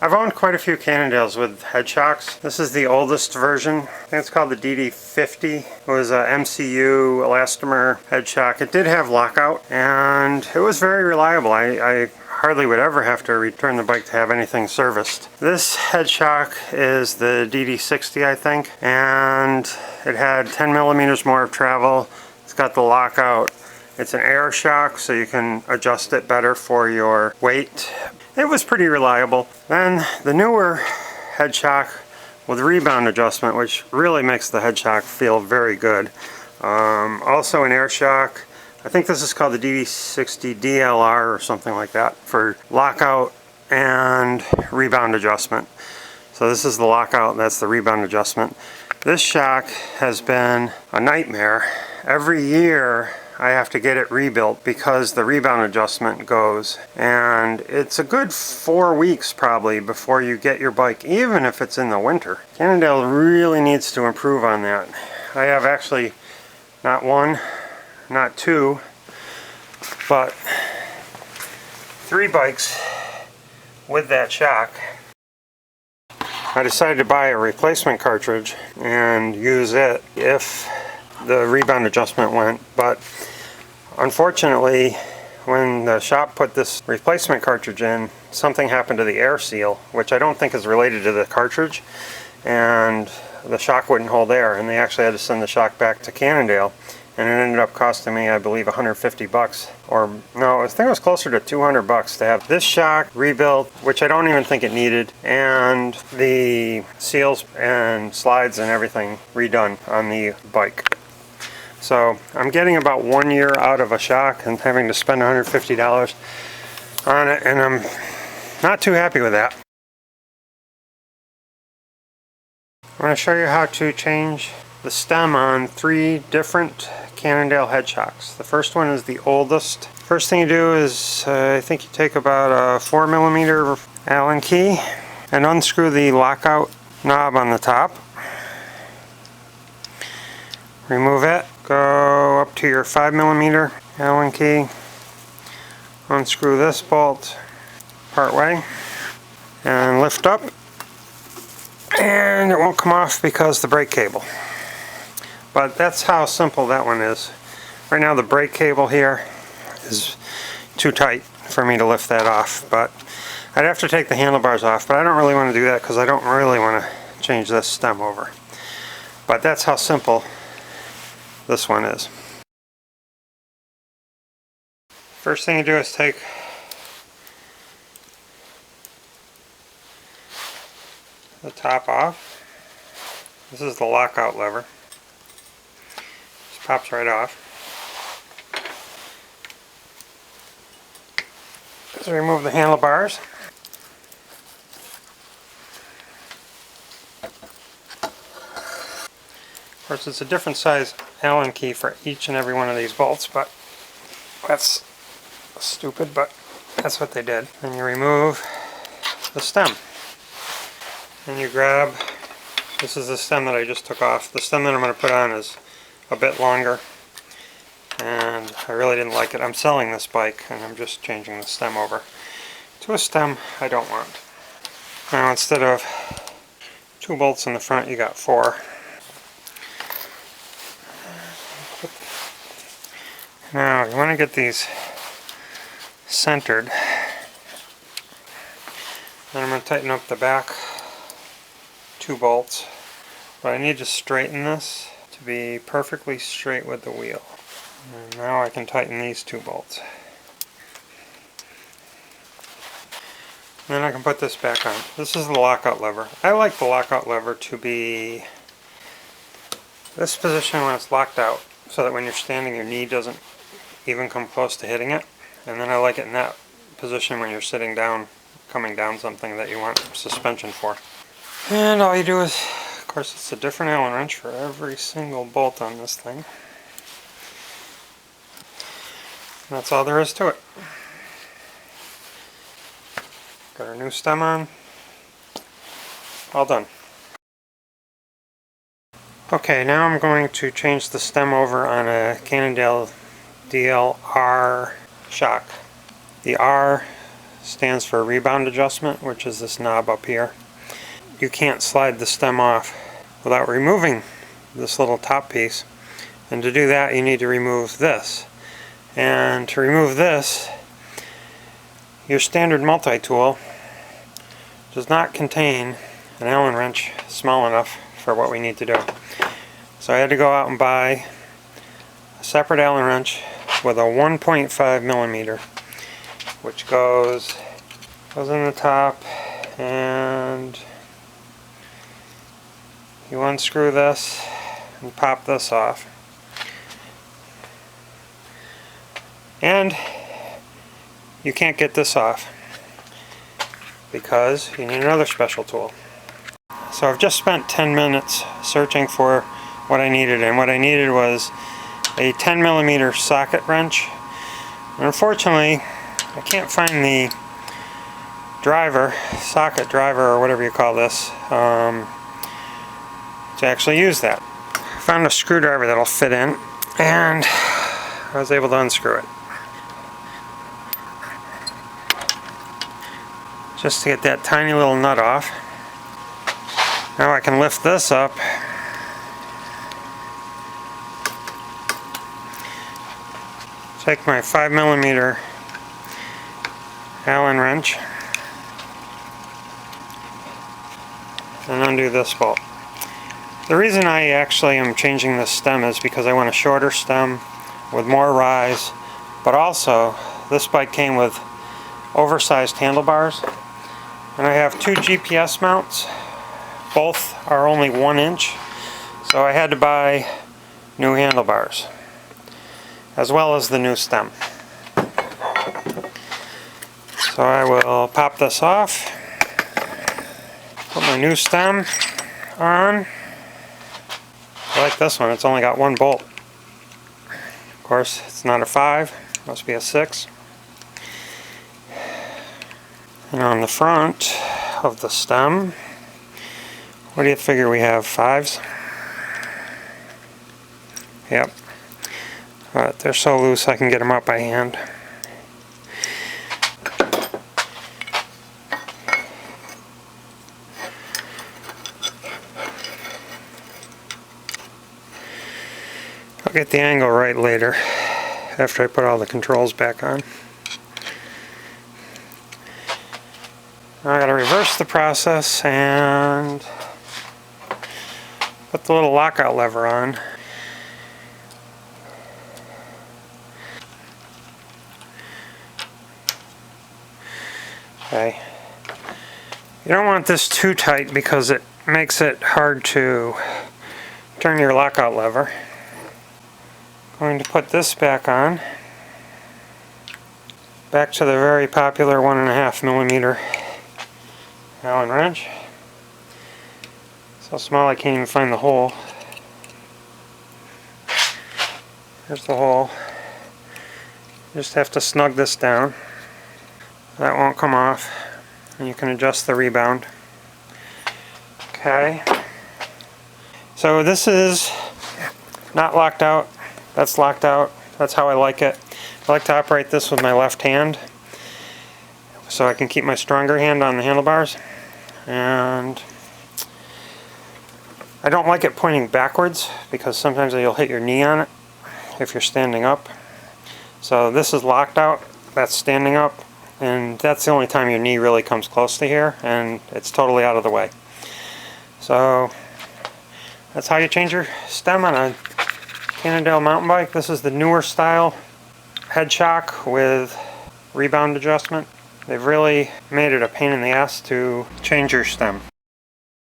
I've owned quite a few Cannondales with head shocks. This is the oldest version. I think it's called the DD50. It was a MCU elastomer head shock. It did have lockout and it was very reliable. I hardly would ever have to return the bike to have anything serviced. This head shock is the DD60, I think, and it had 10 millimeters more of travel. It's got the lockout. It's an air shock, so you can adjust it better for your weight. It was pretty reliable. Then the newer head shock with rebound adjustment, which really makes the head shock feel very good. Also an air shock. I think this is called the DD60 DLR or something like that for lockout and rebound adjustment. So this is the lockout, that's the rebound adjustment. This shock has been a nightmare. Every year I have to get it rebuilt because the rebound adjustment goes, and it's a good 4 weeks probably before you get your bike, even if it's in the winter. Cannondale really needs to improve on that. I have actually not one, not two, but 3 bikes with that shock. I decided to buy a replacement cartridge and use it if the rebound adjustment went, but unfortunately when the shop put this replacement cartridge in, something happened to the air seal, which I don't think is related to the cartridge, and the shock wouldn't hold air, and they actually had to send the shock back to Cannondale, and it ended up costing me, I believe, $150, or no, I think it was closer to $200 to have this shock rebuilt, which I don't even think it needed, and the seals and slides and everything redone on the bike. So I'm getting about 1 year out of a shock and having to spend $150 on it, and I'm not too happy with that. I'm going to show you how to change the stem on 3 different Cannondale head shocks. The first one is the oldest. First thing you do is I think you take about a 4mm Allen key and unscrew the lockout knob on the top. Remove it. Go up to your 5mm Allen key, unscrew this bolt part way, and lift up, and it won't come off because the brake cable. But that's how simple that one is. Right now the brake cable here is too tight for me to lift that off, but I'd have to take the handlebars off, but I don't really want to do that because I don't really want to change this stem over. But that's how simple this one is. First thing you do is take the top off. This is the lockout lever. Just pops right off. So remove the handlebars. Of course, it's a different size Allen key for each and every one of these bolts, but that's stupid, but that's what they did. And you remove the stem. And you grab, this is the stem that I just took off. The stem that I'm going to put on is a bit longer, and I really didn't like it. I'm selling this bike, and I'm just changing the stem over to a stem I don't want. Now, instead of 2 bolts in the front, you got 4. Now you want to get these centered. Then I'm going to tighten up the back 2 bolts. But I need to straighten this to be perfectly straight with the wheel. And now I can tighten these 2 bolts. And then I can put this back on. This is the lockout lever. I like the lockout lever to be this position when it's locked out, so that when you're standing your knee doesn't even come close to hitting it. And then I like it in that position when you're sitting down, coming down something that you want suspension for. And all you do is, of course, it's a different Allen wrench for every single bolt on this thing. And that's all there is to it. Got our new stem on. All done. Okay, now I'm going to change the stem over on a Cannondale DLR shock. The R stands for rebound adjustment, which is this knob up here. You can't slide the stem off without removing this little top piece, and to do that you need to remove this. And to remove this, your standard multi-tool does not contain an Allen wrench small enough for what we need to do. So I had to go out and buy a separate Allen wrench with a 1.5 millimeter, which goes in the top, and you unscrew this and pop this off. And you can't get this off because you need another special tool. So I've just spent 10 minutes searching for what I needed, and what I needed was a 10 millimeter socket wrench. And unfortunately, I can't find the socket driver, or whatever you call this, to actually use that. I found a screwdriver that'll fit in, and I was able to unscrew it. Just to get that tiny little nut off. Now I can lift this up. Take my 5 millimeter Allen wrench and undo this bolt. The reason I actually am changing this stem is because I want a shorter stem with more rise, but also this bike came with oversized handlebars, and I have two GPS mounts. Both are only 1 inch, so I had to buy new handlebars as well as the new stem. So I will pop this off, put my new stem on. I like this one, it's only got 1 bolt. Of course, it's not a 5, must be a 6. And on the front of the stem, what do you figure we have, 5s? Yep. But they're so loose I can get them up by hand. I'll get the angle right later, after I put all the controls back on. Now I gotta reverse the process and put the little lockout lever on. Okay. You don't want this too tight because it makes it hard to turn your lockout lever. I'm going to put this back on. Back to the very popular 1.5 millimeter Allen wrench. So small I can't even find the hole. There's the hole. Just have to snug this down. That won't come off, and you can adjust the rebound. Okay. So this is not locked out. That's locked out. That's how I like it. I like to operate this with my left hand, so I can keep my stronger hand on the handlebars. And I don't like it pointing backwards because sometimes you'll hit your knee on it if you're standing up. So this is locked out. That's standing up. And that's the only time your knee really comes close to here, and it's totally out of the way. So that's how you change your stem on a Cannondale mountain bike. This is the newer style Headshock with rebound adjustment. They've really made it a pain in the ass to change your stem.